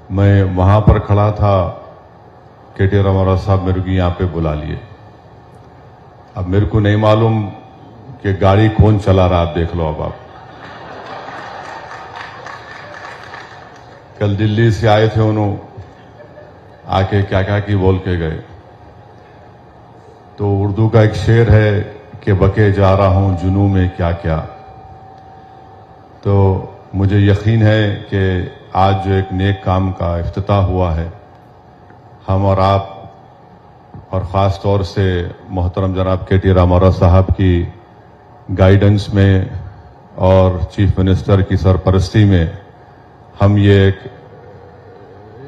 میں وہاں پر کھڑا تھا، کے ٹی راما راؤ صاحب میرے کو یہاں پہ بلا لیے. اب میرے کو نہیں معلوم کہ گاڑی کون چلا رہا، آپ دیکھ لو. اب آپ کل دلی سے آئے تھے، انہوں آ کے کیا کیا کی بول کے گئے. تو اردو کا ایک شعر ہے کہ بکے جا رہا ہوں جنوں میں کیا کیا. تو مجھے یقین ہے کہ آج جو ایک نیک کام کا افتتاح ہوا ہے، ہم اور آپ اور خاص طور سے محترم جناب کے ٹی راما راؤ صاحب کی گائیڈنس میں اور چیف منسٹر کی سرپرستی میں ہم یہ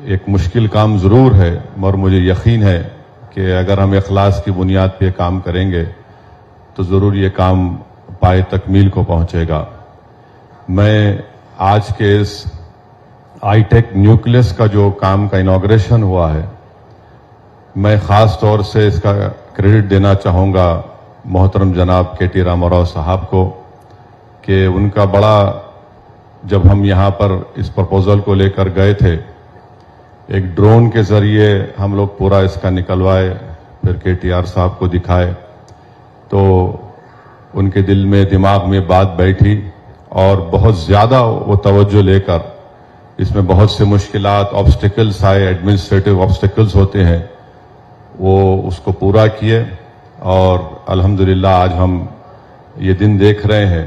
ایک مشکل کام ضرور ہے، مگر مجھے یقین ہے کہ اگر ہم اخلاص کی بنیاد پہ کام کریں گے تو ضرور یہ کام پائے تکمیل کو پہنچے گا. میں آج کے اس آئی ٹیک نیوکلیس کا جو کام کا انوگریشن ہوا ہے، میں خاص طور سے اس کا کریڈٹ دینا چاہوں گا محترم جناب کے ٹی راما راؤ صاحب کو، کہ ان کا بڑا، جب ہم یہاں پر اس پرپوزل کو لے کر گئے تھے، ایک ڈرون کے ذریعے ہم لوگ پورا اس کا نکلوائے، پھر کے ٹی آر صاحب کو دکھائے تو ان کے دل میں دماغ میں بات بیٹھی اور بہت زیادہ وہ توجہ لے کر اس میں بہت سے مشکلات، آبسٹیکلز آئے، ایڈمنسٹریٹو آبسٹیکلز ہوتے ہیں، وہ اس کو پورا کیے. اور الحمدللہ آج ہم یہ دن دیکھ رہے ہیں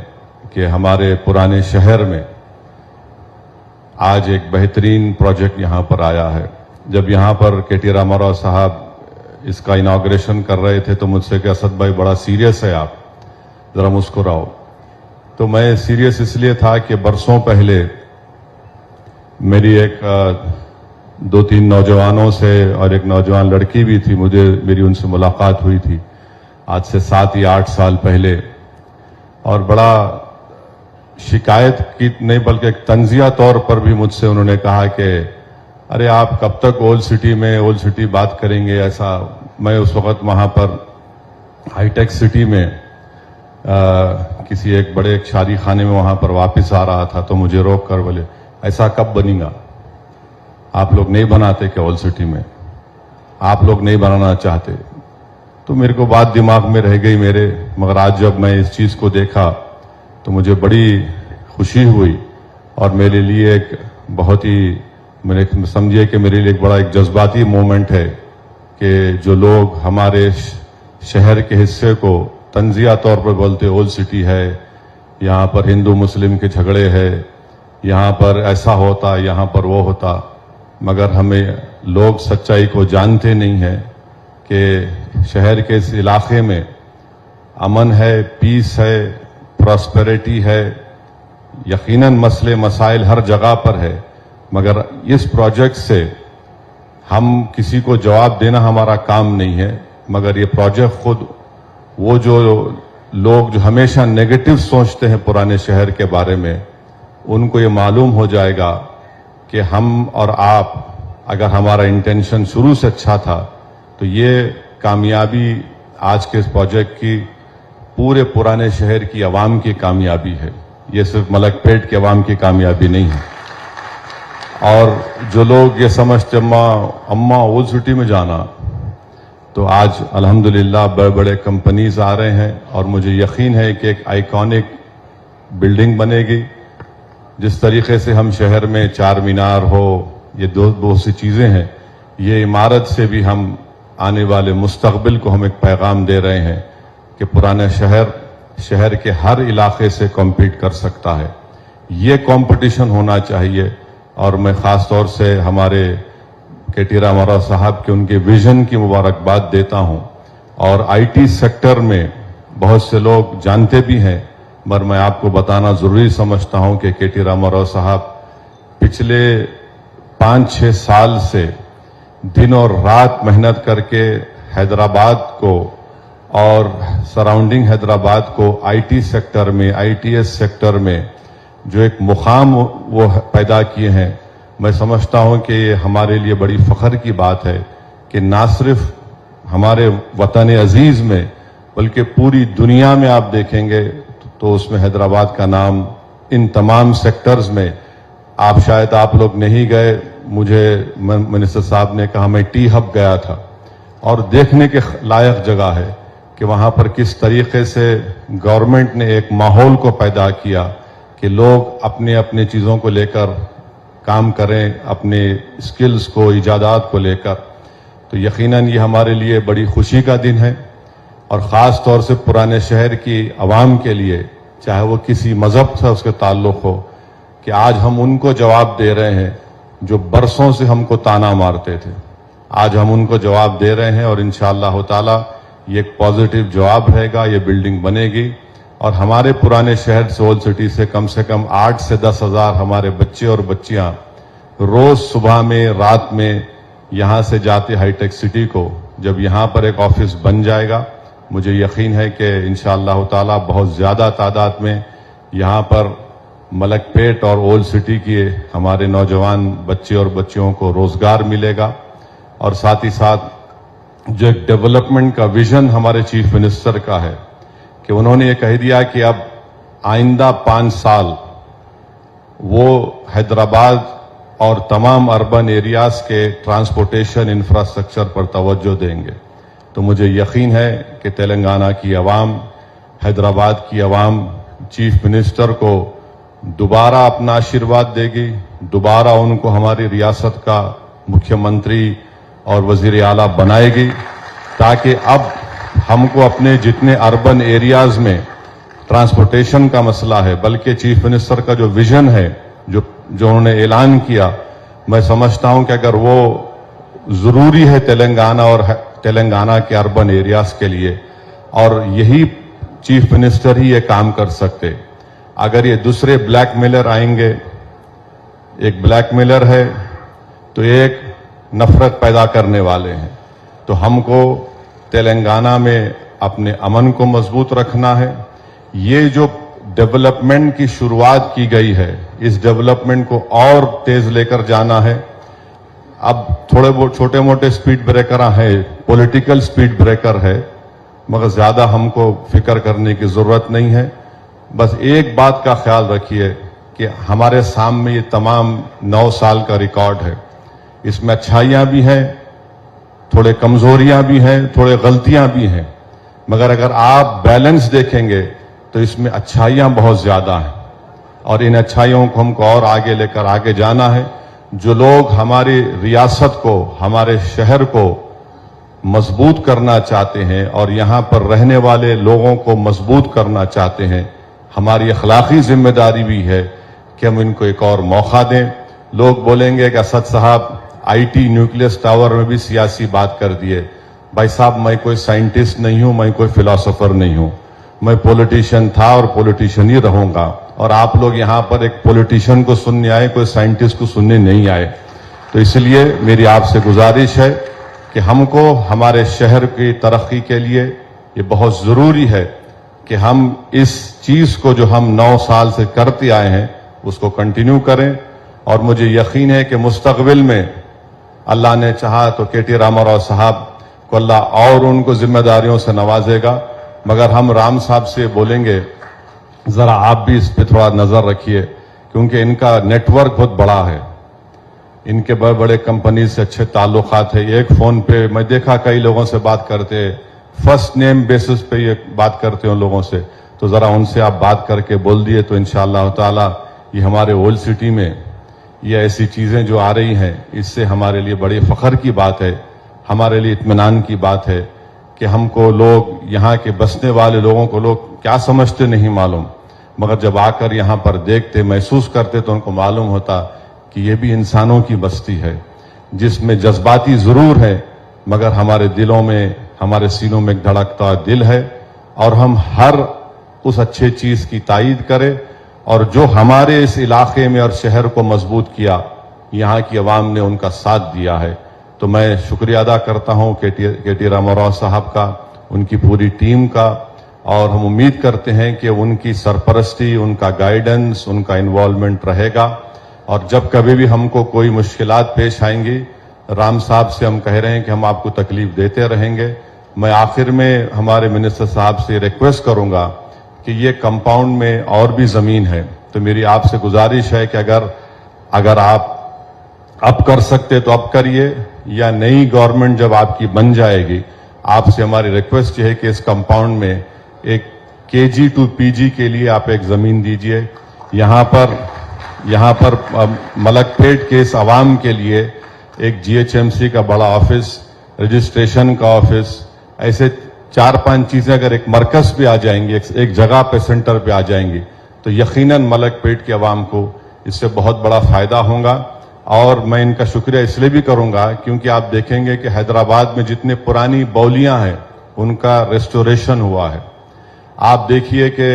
کہ ہمارے پرانے شہر میں آج ایک بہترین پروجیکٹ یہاں پر آیا ہے. جب یہاں پر کے ٹی راما راؤ صاحب اس کا انوگریشن کر رہے تھے تو مجھ سے کہ اسد بھائی بڑا سیریس ہے، آپ ذرا مسکراؤ. تو میں سیریس اس لیے تھا کہ برسوں پہلے میری ایک 2-3 نوجوانوں سے اور ایک نوجوان لڑکی بھی تھی، میری ان سے ملاقات ہوئی تھی آج سے 7 یا 8 سال پہلے، اور بڑا شکایت کی نہیں بلکہ ایک تنزیہ طور پر بھی مجھ سے انہوں نے کہا کہ ارے آپ کب تک اولڈ سٹی بات کریں گے. ایسا میں اس وقت وہاں پر ہائی ٹیک سٹی میں کسی ایک بڑے شادی خانے میں وہاں پر واپس آ رہا تھا، تو مجھے روک کر بولے ایسا کب بنے گا، آپ لوگ نہیں بناتے کہ اولڈ سٹی میں، آپ لوگ نہیں بنانا چاہتے. تو میرے کو بات دماغ میں رہ گئی میرے، مگر آج جب میں اس چیز کو دیکھا تو مجھے بڑی خوشی ہوئی، اور میرے لیے ایک بہت ہی، سمجھیے کہ میرے لیے ایک بڑا ایک جذباتی مومنٹ ہے کہ جو لوگ ہمارے شہر کے حصے کو تنزیہ طور پر بولتے اولڈ سٹی ہے، یہاں پر ہندو مسلم کے جھگڑے ہے، یہاں پر ایسا ہوتا، یہاں پر وہ ہوتا، مگر ہمیں لوگ سچائی کو جانتے نہیں ہیں کہ شہر کے اس علاقے میں امن ہے، پیس ہے، پراسپیرٹی ہے. یقیناً مسئلے مسائل ہر جگہ پر ہے، مگر اس پروجیکٹ سے ہم کسی کو جواب دینا ہمارا کام نہیں ہے، مگر یہ پروجیکٹ خود وہ جو لوگ جو ہمیشہ نیگیٹو سوچتے ہیں پرانے شہر کے بارے میں، ان کو یہ معلوم ہو جائے گا کہ ہم اور آپ، اگر ہمارا انٹینشن شروع سے اچھا تھا تو یہ کامیابی آج کے اس پروجیکٹ کی پورے پرانے شہر کی عوام کی کامیابی ہے، یہ صرف ملک پیٹ کے عوام کی کامیابی نہیں ہے. اور جو لوگ یہ سمجھتے اماں اولڈ سٹی میں جانا، تو آج الحمدللہ بڑے بڑے کمپنیز آ رہے ہیں، اور مجھے یقین ہے کہ ایک آئیکونک بلڈنگ بنے گی. جس طریقے سے ہم شہر میں چار مینار ہو، یہ بہت سی چیزیں ہیں، یہ عمارت سے بھی ہم آنے والے مستقبل کو ہم ایک پیغام دے رہے ہیں کہ پرانا شہر کے ہر علاقے سے کمپیٹ کر سکتا ہے. یہ کمپٹیشن ہونا چاہیے. اور میں خاص طور سے ہمارے کے ٹی راما راؤ صاحب کے ان کے ویژن کی مبارکباد دیتا ہوں. اور آئی ٹی سیکٹر میں بہت سے لوگ جانتے بھی ہیں، مگر میں آپ کو بتانا ضروری سمجھتا ہوں کہ کے ٹی راما راؤ صاحب پچھلے 5-6 سال سے دن اور رات محنت کر کے حیدرآباد کو اور سراؤنڈنگ حیدرآباد کو آئی ٹی سیکٹر میں، آئی ٹی ایس سیکٹر میں جو ایک مقام وہ پیدا کیے ہیں. میں سمجھتا ہوں کہ یہ ہمارے لیے بڑی فخر کی بات ہے کہ نہ صرف ہمارے وطن عزیز میں بلکہ پوری دنیا میں آپ دیکھیں گے تو اس میں حیدرآباد کا نام ان تمام سیکٹرز میں، آپ شاید آپ لوگ نہیں گئے मुझे मिनिस्टर साहब ने कहा, मैं टी हब गया था और देखने के लायक जगह है कि वहाँ पर किस तरीके से गवर्नमेंट ने एक माहौल को पैदा किया कि लोग अपने अपने चीज़ों को लेकर काम करें, अपने स्किल्स को, इजादात को लेकर। तो यकीनन ये हमारे लिए बड़ी खुशी का दिन है और ख़ास तौर से पुराने शहर की आवाम के लिए, चाहे वो किसी मज़हब से उसके ताल्लुक़ हो, कि आज हम उनको जवाब दे रहे हैं जो बरसों से हमको ताना मारते थे। आज हम उनको जवाब दे रहे हैं और इंशाअल्लाह ताला ये एक पॉजिटिव जवाब रहेगा, ये बिल्डिंग बनेगी और हमारे पुराने शहर से, ओल्ड सिटी से कम 8 से 10 हज़ार हमारे बच्चे और बच्चियां रोज सुबह में, रात में यहाँ से जाते हाईटेक सिटी को। जब यहाँ पर एक ऑफिस बन जाएगा, मुझे यकीन है कि इंशाअल्लाह ताला बहुत ज़्यादा तादाद में यहाँ पर मलकपेट और ओल्ड सिटी के हमारे नौजवान बच्चे और बच्चियों को रोज़गार मिलेगा। और साथ ही साथ जो एक डेवलपमेंट का विजन हमारे चीफ मिनिस्टर का है कि उन्होंने ये कह दिया कि अब आइंदा 5 साल वो हैदराबाद और तमाम अर्बन एरियाज के ट्रांसपोर्टेशन इंफ्रास्ट्रक्चर पर तवज्जो देंगे। तो मुझे यकीन है कि तेलंगाना की आवाम, हैदराबाद की आवाम चीफ मिनिस्टर को दोबारा अपना आशीर्वाद देगी, दोबारा उनको हमारी रियासत का मुख्यमंत्री और वजीर आला बनाएगी, ताकि अब हमको अपने जितने अर्बन एरियाज में ट्रांसपोर्टेशन का मसला है, बल्कि चीफ मिनिस्टर का जो विजन है, जो उन्होंने ऐलान किया, मैं समझता हूं कि अगर वो जरूरी है तेलंगाना और तेलंगाना के अर्बन एरियाज के लिए, और यही चीफ मिनिस्टर ही ये काम कर सकते। अगर ये दूसरे ब्लैकमेलर आएंगे, एक ब्लैकमेलर है तो एक नफरत पैदा करने वाले हैं, तो हमको तेलंगाना में अपने अमन को मजबूत रखना है। ये जो डेवलपमेंट की शुरुआत की गई है, इस डेवलपमेंट को और तेज लेकर जाना है। अब थोड़े बहुत छोटे मोटे स्पीड ब्रेकर हैं, पॉलिटिकल स्पीड ब्रेकर है, मगर ज्यादा हमको फिक्र करने की जरूरत नहीं है। बस एक बात का ख्याल रखिए कि हमारे सामने ये तमाम 9 साल का रिकॉर्ड है, इसमें अच्छाइयां भी हैं, थोड़े कमजोरियां भी हैं, थोड़े गलतियां भी हैं, मगर अगर आप बैलेंस देखेंगे तो इसमें अच्छाइयां बहुत ज्यादा हैं और इन अच्छाइयों को हमको और आगे लेकर आगे जाना है। जो लोग हमारी रियासत को, हमारे शहर को मजबूत करना चाहते हैं और यहाँ पर रहने वाले लोगों को मजबूत करना चाहते हैं, हमारी अखलाकी जिम्मेदारी भी है कि हम इनको एक और मौका दें। लोग बोलेंगे कि असद साहब आईटी न्यूक्लियस टावर में भी सियासी बात कर दिए। भाई साहब, मैं कोई साइंटिस्ट नहीं हूं, मैं कोई फिलोसोफर नहीं हूं, मैं पॉलिटिशियन था और पॉलिटिशियन ही रहूंगा। और आप लोग यहाँ पर एक पॉलिटिशियन को सुनने आए, कोई साइंटिस्ट को सुनने नहीं आए। तो इसलिए मेरी आपसे गुजारिश है कि हमको हमारे शहर की तरक्की के लिए ये बहुत जरूरी है कि हम इस चीज को जो हम 9 साल से करते आए हैं उसको कंटिन्यू करें। और मुझे यकीन है कि मुस्तकबिल में अल्लाह ने चाहा तो केटी रामाराव साहब को अल्लाह और उनको जिम्मेदारियों से नवाजेगा। मगर हम राम साहब से बोलेंगे जरा आप भी इस पे थोड़ा नजर रखिए, क्योंकि इनका नेटवर्क बहुत बड़ा है, इनके बड़े बड़े कंपनी से अच्छे ताल्लुकात है। एक फोन पे मैं देखा कई लोगों से बात करते, फर्स्ट नेम बेसिस पे ये बात करते हैं उन लोगों से, तो जरा उनसे आप बात करके बोल दिए तो इंशाअल्लाह ताला ये हमारे ओल्ड सिटी में ये ऐसी चीजें जो आ रही हैं, इससे हमारे लिए बड़ी फख्र की बात है, हमारे लिए इत्मीनान की बात है कि हमको लोग, यहाँ के बसने वाले लोगों को लोग क्या समझते नहीं मालूम, मगर जब आकर यहाँ पर देखते, महसूस करते तो उनको मालूम होता कि ये भी इंसानों की बस्ती है, जिसमें जज्बाती जरूर है मगर हमारे दिलों में, हमारे सीनों में एक धड़कता दिल है। और हम हर उस अच्छे चीज की तायीद करें और जो हमारे इस इलाके में और शहर को मजबूत किया, यहाँ की आवाम ने उनका साथ दिया है। तो मैं शुक्रिया अदा करता हूँ केटी रामाराव साहब का, उनकी पूरी टीम का, और हम उम्मीद करते हैं कि उनकी सरपरस्ती, उनका गाइडेंस, उनका इन्वॉल्वमेंट रहेगा। और जब कभी भी हमको कोई मुश्किलात पेश आएंगी, राम साहब से हम कह रहे हैं कि हम आपको तकलीफ देते रहेंगे। मैं आखिर में हमारे मिनिस्टर साहब से रिक्वेस्ट करूंगा कि ये कंपाउंड में और भी जमीन है, तो मेरी आपसे गुजारिश है कि अगर आप अब कर सकते तो अब करिए, या नई गवर्नमेंट जब आपकी बन जाएगी, आपसे हमारी रिक्वेस्ट ये है कि इस कंपाउंड में एक केजी टू पीजी के लिए आप एक जमीन दीजिए। यहाँ पर मलकपेट के इस आवाम के लिए एक जीएचएमसी का बड़ा ऑफिस, रजिस्ट्रेशन का ऑफिस, ऐसे 4-5 चीजें अगर एक मरकज पे आ जाएंगी, एक जगह पे सेंटर पे आ जाएंगी, तो यकीनन मलकपेट के अवाम को इससे बहुत बड़ा फायदा होगा। और मैं इनका शुक्रिया इसलिए भी करूंगा क्योंकि आप देखेंगे कि हैदराबाद में जितने पुरानी बौलियां हैं उनका रेस्टोरेशन हुआ है। आप देखिए कि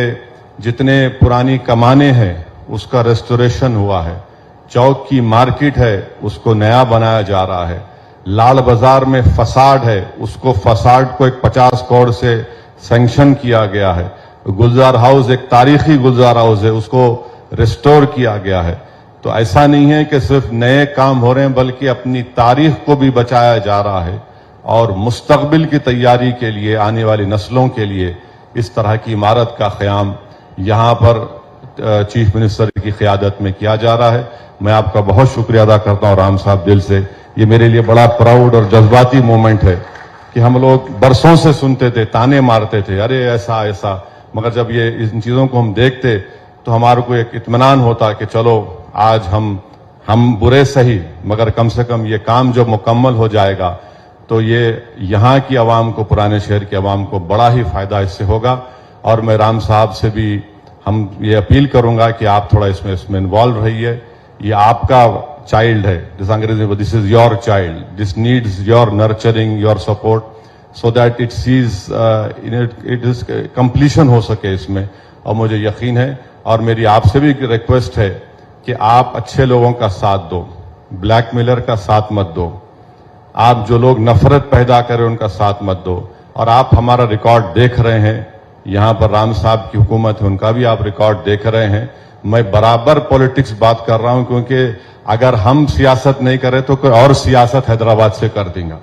जितने पुरानी कमाने हैं उसका रेस्टोरेशन हुआ है। चौक की मार्केट है उसको नया बनाया जा रहा है। लाल बाजार में फसाड है, उसको फसाड को एक 50 करोड़ से सैंक्शन किया गया है। गुलजार हाउस एक तारीखी गुलजार हाउस है, उसको रिस्टोर किया गया है। तो ऐसा नहीं है कि सिर्फ नए काम हो रहे हैं, बल्कि अपनी तारीख को भी बचाया जा रहा है और मुस्तकबिल की तैयारी के लिए, आने वाली नस्लों के लिए इस तरह की इमारत का क़याम यहाँ पर चीफ मिनिस्टर की क़यादत में किया जा रहा है। मैं आपका बहुत शुक्रिया अदा करता हूँ राम साहब, दिल से। ये मेरे लिए बड़ा प्राउड और जज्बाती मोमेंट है कि हम लोग बरसों से सुनते थे, ताने मारते थे, अरे ऐसा ऐसा, मगर जब ये इन चीज़ों को हम देखते तो हमारे को एक इत्मीनान होता कि चलो आज हम बुरे सही, मगर कम से कम ये काम जब मुकम्मल हो जाएगा तो ये यहाँ की आवाम को, पुराने शहर की आवाम को बड़ा ही फायदा इससे होगा। और मैं राम साहब से भी हम ये अपील करूंगा कि आप थोड़ा इसमें इन्वॉल्व रहिए। ये आपका चाइल्ड है, जिस अंग्रेजी में this is your child, this needs your nurturing, your support, so that it sees it is completion हो सके इसमें। और मुझे यकीन है, और मेरी आपसे भी रिक्वेस्ट है कि आप अच्छे लोगों का साथ दो, ब्लैकमेलर का साथ मत दो, आप जो लोग नफरत पैदा करें उनका साथ मत दो। और आप हमारा रिकॉर्ड देख रहे हैं, यहाँ पर राम साहब की हुकूमत है, उनका भी आप रिकॉर्ड देख रहे हैं। मैं बराबर पॉलिटिक्स बात कर रहा हूं क्योंकि अगर हम सियासत नहीं करें तो कोई और सियासत हैदराबाद से कर देगा।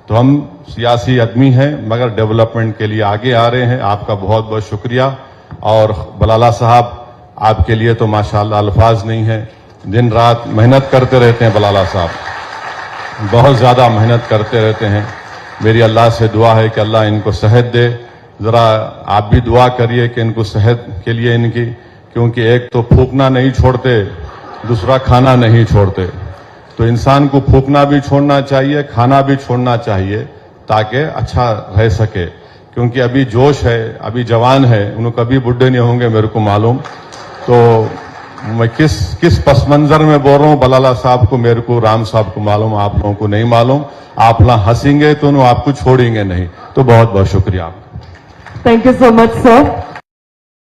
तो हम सियासी आदमी हैं मगर डेवलपमेंट के लिए आगे आ रहे हैं। आपका बहुत बहुत शुक्रिया। और बलाला साहब, आपके लिए तो माशाअल्लाह अल्फाज नहीं है, दिन रात मेहनत करते रहते हैं। बलाला साहब बहुत ज्यादा मेहनत करते रहते हैं। मेरी अल्लाह से दुआ है कि अल्लाह इनको सेहत दे। जरा आप भी दुआ करिए कि इनको सेहत के लिए इनकी, क्योंकि एक तो फूकना नहीं छोड़ते, दूसरा खाना नहीं छोड़ते। तो इंसान को फूकना भी छोड़ना चाहिए, खाना भी छोड़ना चाहिए ताकि अच्छा रह सके। क्योंकि अभी जोश है, अभी जवान है, उनको कभी बुढ़े नहीं होंगे मेरे को मालूम। तो मैं किस पस मंजर में बोल रहा हूँ बलाला साहब को, मेरे को, राम साहब को मालूम, आप लोगों को नहीं मालूम। आप ना हंसेंगे तो आपको छोड़ेंगे नहीं। तो बहुत बहुत शुक्रिया आपका। Thank you so much, sir.